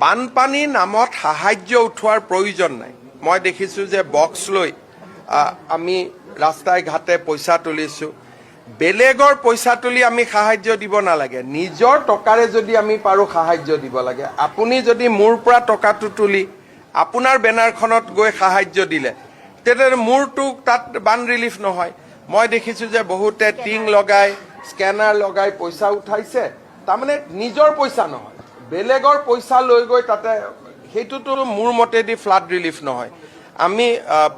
বানপানীৰ নামত সাহায্য উঠোৱাৰ প্ৰয়োজন নাই। মই দেখিছোঁ যে বক্স লৈ আমি ৰাস্তাই ঘাটে পইচা তুলিছোঁ। বেলেগৰ পইচা তুলি আমি সাহায্য দিব নালাগে, নিজৰ টকাৰে যদি আমি পাৰোঁ সাহায্য দিব লাগে। আপুনি যদি মোৰ পৰা টকাটো তুলি আপোনাৰ বেনাৰখনত গৈ সাহায্য দিলে তেতিয়া মোৰটো তাত বান ৰিলিফ নহয়। মই দেখিছোঁ যে বহুতে টিং লগাই স্কেনাৰ লগাই পইচা উঠাইছে, তাৰমানে নিজৰ পইচা নহয়, বেলেগৰ পইচা লৈ গৈ তাতে, সেইটোতো মোৰ মতেদি ফ্লাড ৰিলিফ নহয়। আমি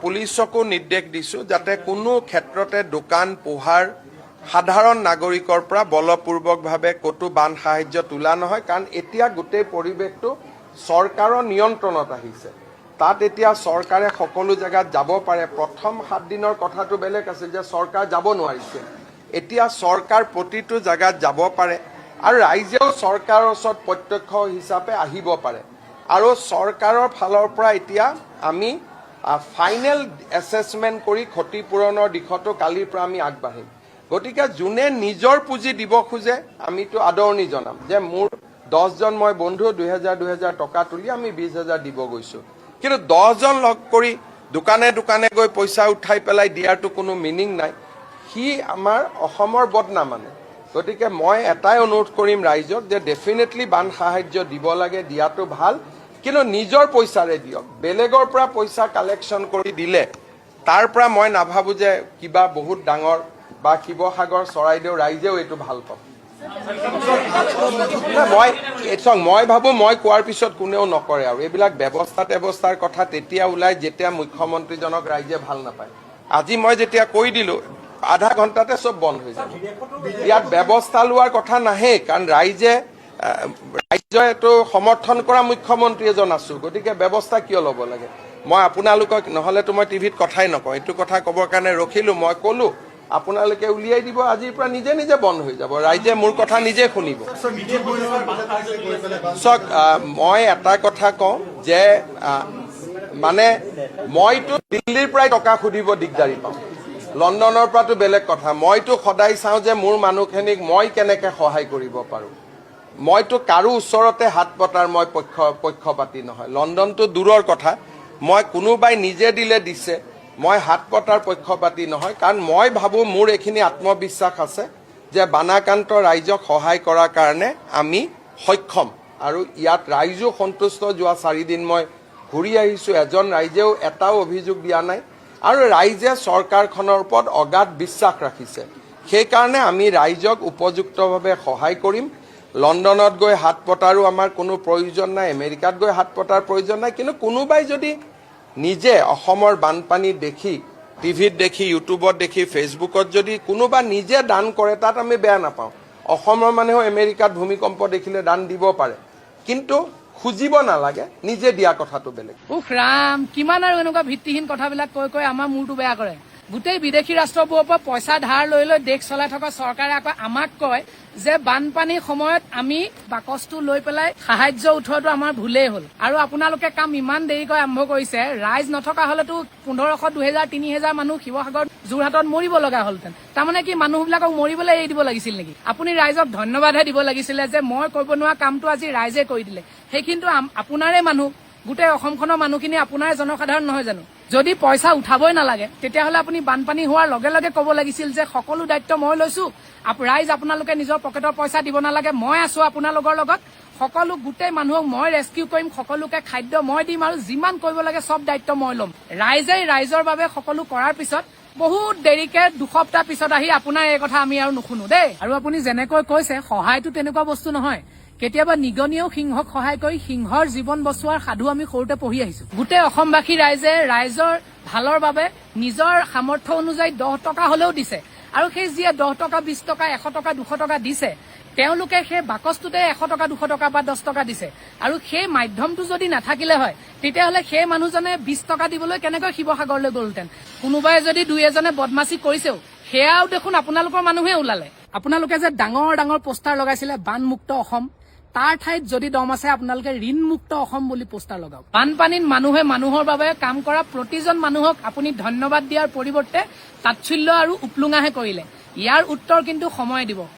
পুলিচকো নিৰ্দেশ দিছোঁ যাতে কোনো ক্ষেত্ৰতে দোকান পোহাৰ সাধাৰণ নাগৰিকৰ পৰা বলপূৰ্বকভাৱে ক'তো বান সাহায্য তোলা নহয়, কাৰণ এতিয়া গোটেই পৰিৱেশটো চৰকাৰৰ নিয়ন্ত্ৰণত আহিছে। তাত এতিয়া চৰকাৰে সকলো জেগাত যাব পাৰে। প্ৰথম 7 দিনৰ কথাটো বেলেগ আছিল যে চৰকাৰ যাব নোৱাৰিছে, এতিয়া চৰকাৰ প্ৰতিটো জেগাত যাব পাৰে আৰু ৰাইজেও চৰকাৰৰ ওচৰত প্ৰত্যক্ষ হিচাপে আহিব পাৰে। আৰু চৰকাৰৰ ফালৰ পৰা এতিয়া আমি ফাইনেল এছেছমেণ্ট কৰি ক্ষতিপূৰণৰ দিশতো কালিৰ পৰা আমি আগবাঢ়িম। গতিকে যোনে নিজৰ পুঁজি দিব খোজে আমিতো আদৰণি জনাম যে মোৰ 10জন মই বন্ধু 2000 টকা তুলি আমি 20,000 দিব গৈছোঁ। কিন্তু 10জন লগ কৰি দোকানে দোকানে গৈ পইচা উঠাই পেলাই দিয়াৰতো কোনো মিনিং নাই, সি আমাৰ অসমৰ বদনাম মানে। গতিকে মই এটাই অনুৰোধ কৰিম ৰাইজক যে ডেফিনেটলি বান সাহায্য দিব লাগে, দিয়াটো ভাল, কিন্তু নিজৰ পইচাৰে দিয়ক। বেলেগৰ পৰা পইচা কালেকশ্যন কৰি দিলে তাৰ পৰা মই নাভাবোঁ যে কিবা বহুত ডাঙৰ বা শিৱসাগৰ চৰাইদেউ ৰাইজেও এইটো ভাল পাব। মই ভাবোঁ মই কোৱাৰ পিছত কোনেও নকৰে, আৰু এইবিলাক ব্যৱস্থাৰ কথা তেতিয়া ওলায় যেতিয়া মুখ্যমন্ত্ৰীজনক ৰাইজে ভাল নাপায়। আজি মই যেতিয়া কৈ দিলোঁ আধা ঘণ্টাতে চব বন্ধ হৈ যাব। ইয়াত ব্যৱস্থা লোৱাৰ কথা নাহে, কাৰণ ৰাইজে এইটো সমৰ্থন কৰা মুখ্যমন্ত্ৰী এজন আছোঁ, গতিকে ব্যৱস্থা কিয় ল'ব লাগে। মই আপোনালোকক নহ'লেতো মই টিভিত কথাই নকওঁ, এইটো কথা ক'বৰ কাৰণে ৰখিলোঁ। মই ক'লোঁ আপোনালোকে উলিয়াই দিব, আজিৰ পৰা নিজে নিজে বন্ধ হৈ যাব, ৰাইজে মোৰ কথা নিজে শুনিব। চাওক, মই এটা কথা কওঁ যে মানে মইতো দিল্লীৰ পৰাই টকা সুধিব দিগদাৰি পাওঁ, লণ্ডনৰ পৰাতো বেলেগ কথা। মইতো সদায় চাওঁ যে মোৰ মানুহখিনিক মই কেনেকৈ সহায় কৰিব পাৰোঁ। মইতো কাৰো ওচৰতে হাত পতাৰ মই পক্ষপাতি নহয়, লণ্ডনটো দূৰৰ কথা। মই কোনোবাই নিজে দিলে দিছে, মই হাত পতাৰ পক্ষপাতি নহয়, কাৰণ মই ভাবোঁ মোৰ এইখিনি আত্মবিশ্বাস আছে যে বানাক্ৰান্ত ৰাইজক সহায় কৰাৰ কাৰণে আমি সক্ষম। আৰু ইয়াত ৰাইজো সন্তুষ্ট। যোৱা 4 দিন মই ঘূৰি আহিছোঁ, এজন ৰাইজেও এটাও অভিযোগ দিয়া নাই, আৰু ৰাইজে চৰকাৰখনৰ ওপৰত অগাধ বিশ্বাস ৰাখিছে। সেইকাৰণে আমি ৰাইজক উপযুক্তভাৱে সহায় কৰিম। লণ্ডনত গৈ হাত পতাৰো আমাৰ কোনো প্ৰয়োজন নাই, আমেৰিকাত গৈ হাত পতাৰ প্ৰয়োজন নাই। কিন্তু কোনোবাই যদি নিজে অসমৰ বানপানী দেখি, টিভিত দেখি, ইউটিউবত দেখি, ফেচবুকত যদি কোনোবা নিজে দান কৰে তাত আমি বেয়া নাপাওঁ। অসমৰ মানুহেও আমেৰিকাত ভূমিকম্প দেখিলে দান দিব পাৰে, কিন্তু খুজিব নালাগে, নিজে দিয়া কথাটো বেলেগ। উফ ৰাম, কিমান আৰু এনেকুৱা ভিত্তিহীন কথাবিলাক কৈ কৈ আমাৰ মূৰটো বেয়া কৰে। গোটেই বিদেশী ৰাষ্ট্ৰবোৰৰ পৰা পইচা ধাৰ লৈ লৈ দেশ চলাই থকা চৰকাৰে আকৌ আমাক কয় যে বানপানীৰ সময়ত আমি বাকচটো লৈ পেলাই সাহায্য উঠোৱাটো আমাৰ ভুলেই হ'ল। আৰু আপোনালোকে কাম ইমান দেৰিকৈ আৰম্ভ কৰিছে, ৰাইজ নথকা হলেতো 1500, 2000, 3000 মানুহ শিৱসাগৰ যোৰহাটত মৰিব লগা হলহেঁতেন। তাৰমানে কি মানুহবিলাকক মৰিবলৈ এৰি দিব লাগিছিল নেকি? আপুনি ৰাইজক ধন্যবাদহে দিব লাগিছিলে যে মই কৰিব নোৱাৰা কামটো আজি ৰাইজে কৰি দিলে। সেইখিনিতো আপোনাৰে মানুহ, গোটেই অসমখনৰ মানুহখিনি আপোনাৰে জনসাধাৰণ নহয় জানো? যদি পইচা উঠাবই নালাগে তেতিয়াহ'লে আপুনি বানপানী হোৱাৰ লগে লগে ক'ব লাগিছিল যে সকলো দায়িত্ব মই লৈছোঁ, ৰাইজ আপোনালোকে নিজৰ পকেটৰ পইচা দিব নালাগে, মই আছোঁ আপোনালোকৰ লগত, সকলো গোটেই মানুহক মই ৰেস্কিউ কৰিম, সকলোকে খাদ্য মই দিম, আৰু যিমান কৰিব লাগে চব দায়িত্ব মই ল'ম। ৰাইজৰ বাবে সকলো কৰাৰ পিছত বহুত দেৰিকে 2 সপ্তাহ পিছত আহি আপোনাৰ এই কথা আমি আৰু নুশুনো দেই। আৰু আপুনি যেনেকৈ কৈছে সহায়টো তেনেকুৱা বস্তু নহয়। কেতিয়াবা নিগনিয়েও সিংহক সহায় কৰি সিংহৰ জীৱন বচোৱাৰ সাধু আমি সৰুতে পঢ়ি আহিছো। গোটেই অসমবাসী ৰাইজৰ ভালৰ বাবে নিজৰ সামৰ্থ্য অনুযায়ী 10 টকা হলেও দিছে, আৰু সেই যিয়ে 10 টকা, 20 টকা, 100 টকা, 200 টকা দিছে তেওঁলোকে সেই বাকচটোতে 100 টকা, 200 টকা বা 10 টকা দিছে। আৰু সেই মাধ্যমটো যদি নাথাকিলে হয় তেতিয়াহ'লে সেই মানুহজনে 20 টকা দিবলৈ কেনেকৈ শিৱসাগৰলৈ গ'লহেঁতেন। কোনোবাই যদি 2-এজনে বদমাচি কৰিছেও সেয়াও দেখোন আপোনালোকৰ মানুহে ওলালে। আপোনালোকে যে ডাঙৰ ডাঙৰ পোষ্টাৰ লগাইছিলে বানমুক্ত অসম, তাৰ ঠাইত যদি দম আছে আপোনালোকে ঋণমুক্ত অসম বুলি পোষ্টাৰ লগাওক। বানপানীত মানুহে মানুহৰ বাবে কাম কৰা প্ৰতিজন মানুহক আপুনি ধন্যবাদ দিয়াৰ পৰিৱৰ্তে তাচ্ছিল্য আৰু উপলুঙাহে কৰিলে। ইয়াৰ উত্তৰ কিন্তু সময়ে দিব।